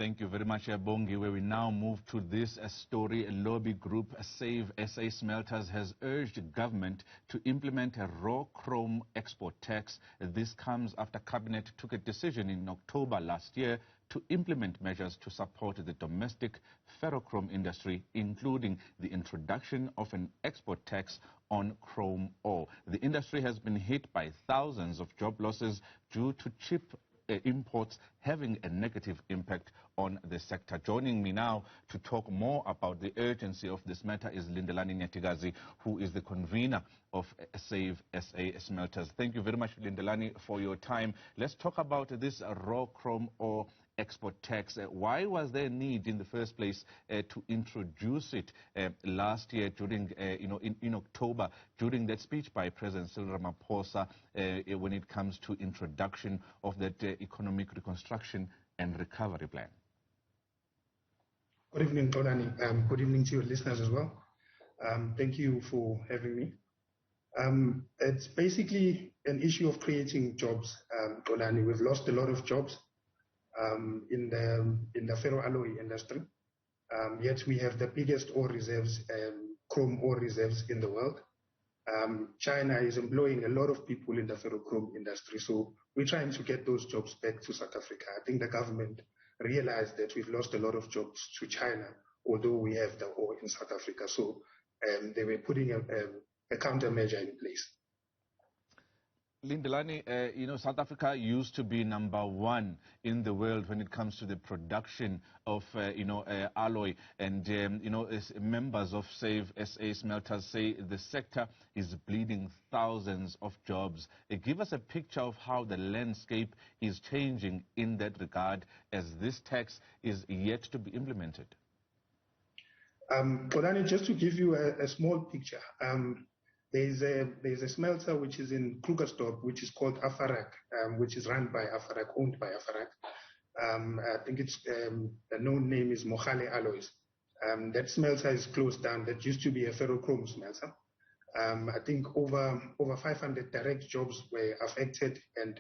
Thank you very much, Bongi. Where we now move to this story, a lobby group, Save SA Smelters, has urged government to implement a raw chrome export tax. This comes after Cabinet took a decision in October last year to implement measures to support the domestic ferrochrome industry, including the introduction of an export tax on chrome ore. The industry has been hit by thousands of job losses due to cheap imports having a negative impact on the sector. Joining me now to talk more about the urgency of this matter is Lindelani Nyatigazi, who is the convener of Save SA Smelters. Thank you very much, Lindelani, for your time. Let's talk about this raw chrome ore export tax. Why was there a need in the first place to introduce it last year during, in October, during that speech by President Cyril Ramaphosa when it comes to introduction of that economic reconstruction and recovery plan? Good evening, Xolani. Good evening to your listeners as well. Thank you for having me. It's basically an issue of creating jobs, Xolani. We've lost a lot of jobs in the ferroalloy industry. Yet we have the biggest ore reserves, chrome ore reserves in the world. China is employing a lot of people in the ferrochrome industry, so we're trying to get those jobs back to South Africa. I think the government realized that we've lost a lot of jobs to China, although we have the ore in South Africa. So they were putting a countermeasure in place. Lindelani, South Africa used to be #1 in the world when it comes to the production of, alloy. And, as members of Save SA Smelters say the sector is bleeding thousands of jobs. Give us a picture of how the landscape is changing in that regard as this tax is yet to be implemented. Xolani, just to give you a small picture, there's a smelter which is in Krugersdorp, which is called Afarak, which is run by Afarak, owned by Afarak. I think it's the known name is Mohale Alloys. That smelter is closed down. That used to be a ferrochrome smelter. I think over 500 direct jobs were affected, and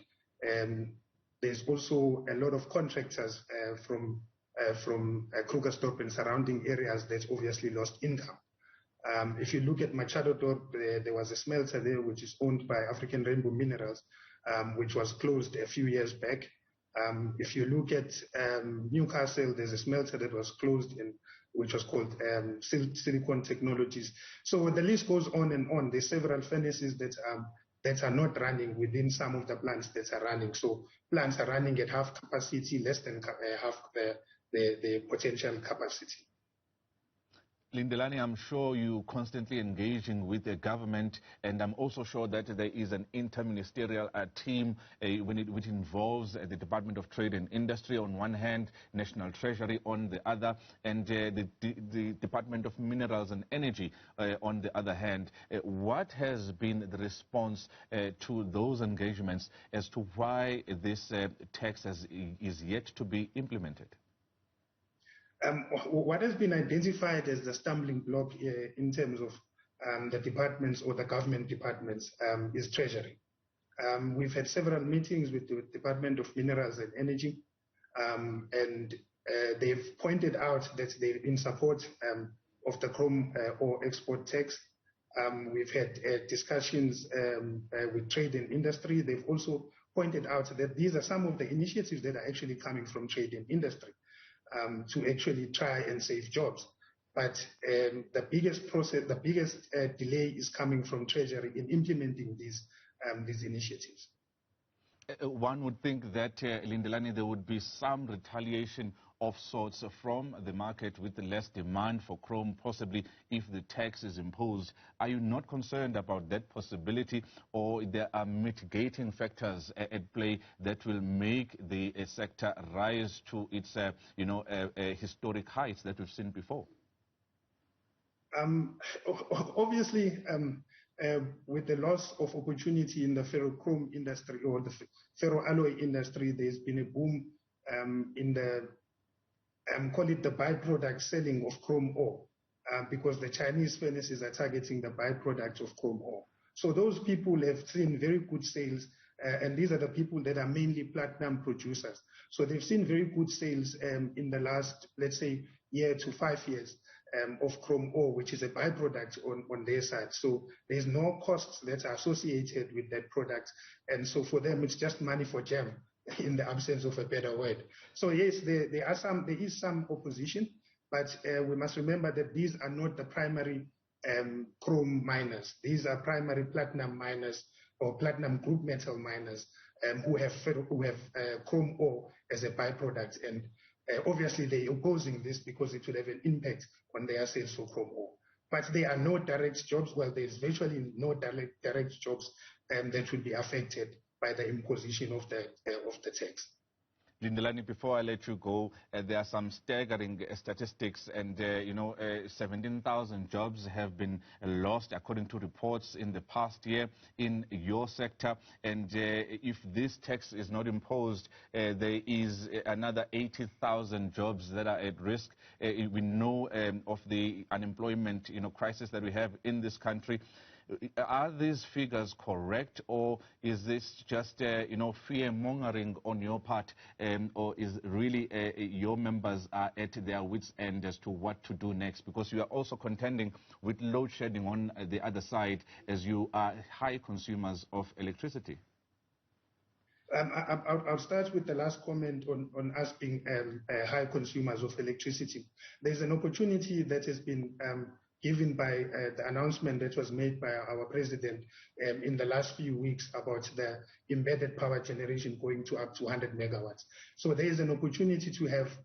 there's also a lot of contractors from Krugersdorp and surrounding areas that obviously lost income. If you look at Machado Dorp, there was a smelter there which is owned by African Rainbow Minerals, which was closed a few years back. If you look at Newcastle, there's a smelter that was closed, which was called Silicon Technologies. So the list goes on and on. There's several furnaces that are not running within some of the plants that are running. So plants are running at half capacity, less than half the potential capacity. Lindelani, I'm sure you're constantly engaging with the government, and I'm also sure that there is an interministerial team which involves the Department of Trade and Industry on one hand, National Treasury on the other, and the Department of Minerals and Energy on the other hand. What has been the response to those engagements as to why this tax is yet to be implemented? What has been identified as the stumbling block in terms of the departments or the government departments is Treasury. We've had several meetings with the Department of Minerals and Energy, and they've pointed out that they're in support of the chrome ore export tax. We've had discussions with trade and industry. They've also pointed out that these are some of the initiatives that are actually coming from trade and industry. To actually try and save jobs. But the biggest delay is coming from Treasury in implementing these initiatives. One would think that, Lindelani, there would be some retaliation of sorts from the market with the less demand for chrome, possibly if the tax is imposed. Are you not concerned about that possibility, or there are mitigating factors at play that will make the sector rise to its, historic heights that we've seen before? Obviously, with the loss of opportunity in the ferrochrome industry or the ferroalloy industry, there's been a boom in the call it the byproduct selling of chrome ore, because the Chinese furnaces are targeting the byproduct of chrome ore. So those people have seen very good sales and these are the people that are mainly platinum producers. So they've seen very good sales in the last, let's say, year to 5 years of chrome ore, which is a byproduct on their side. So there's no costs that are associated with that product. And so for them, it's just money for jam, in the absence of a better word. So yes, there is some opposition, but we must remember that these are not the primary chrome miners. These are primary platinum miners or platinum group metal miners who have chrome ore as a byproduct. And obviously they're opposing this because it will have an impact on their sales for chrome ore. But there are no direct jobs. Well, there's virtually no direct jobs that will be affected by the imposition of the tax. Lindelani, before I let you go, there are some staggering statistics, and 17,000 jobs have been lost, according to reports, in the past year in your sector. And if this tax is not imposed, there is another 80,000 jobs that are at risk. We know of the unemployment crisis that we have in this country. Are these figures correct, or is this just fear-mongering on your part, or is really your members are at their wits' end as to what to do next? Because you are also contending with load shedding on the other side, as you are high consumers of electricity. I'll start with the last comment on us being high consumers of electricity. There's an opportunity that has been given by the announcement that was made by our president in the last few weeks about the embedded power generation going to up to 100 megawatts. So there is an opportunity to have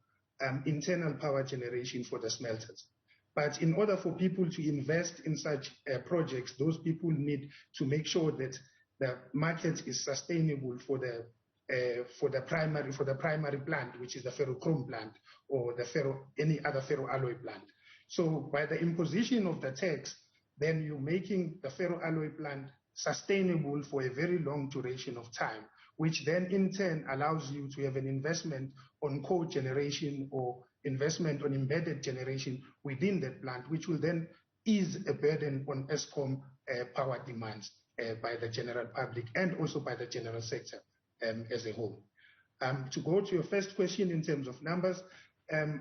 internal power generation for the smelters. But in order for people to invest in such projects, those people need to make sure that the market is sustainable for the primary plant, which is the ferrochrome plant, or any other ferroalloy plant. So by the imposition of the tax, then you're making the ferroalloy plant sustainable for a very long duration of time, which then in turn allows you to have an investment on co-generation or investment on embedded generation within that plant, which will then ease a burden on Eskom power demands by the general public and also by the general sector as a whole. To go to your first question in terms of numbers,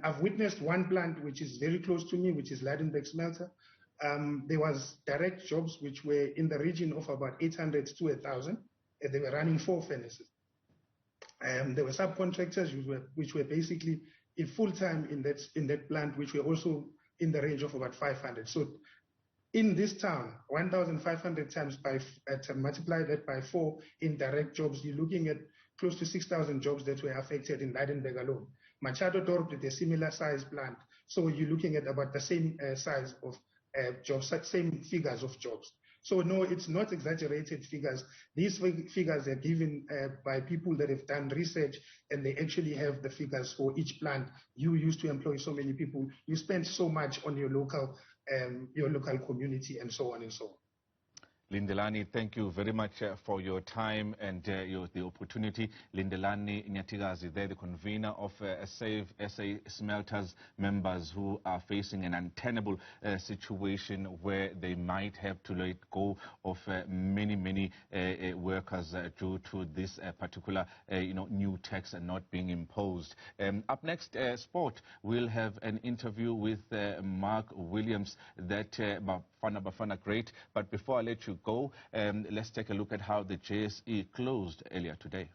I've witnessed one plant which is very close to me, which is Lydenburg Smelter. There was direct jobs which were in the region of about 800 to 1,000. They were running 4 furnaces. There were subcontractors which were basically in full-time in that plant, which were also in the range of about 500. So in this town, 1,500 times multiply that by 4 in direct jobs, you're looking at close to 6,000 jobs that were affected in Lydenburg alone. Machado Dorp did a similar size plant, so you're looking at about the same size of jobs, same figures of jobs. So no, it's not exaggerated figures. These figures are given by people that have done research, and they actually have the figures for each plant. You used to employ so many people, you spend so much on your local community, and so on and so on. Lindelani, thank you very much for your time and the opportunity. Lindelani Nyatigazi, they're the convener of Save SA Smelters members who are facing an untenable situation where they might have to let go of many workers due to this particular new tax not being imposed. Up next, sport. We'll have an interview with Mark Williams, that Bafana great. But before I let you go, let's take a look at how the JSE closed earlier today.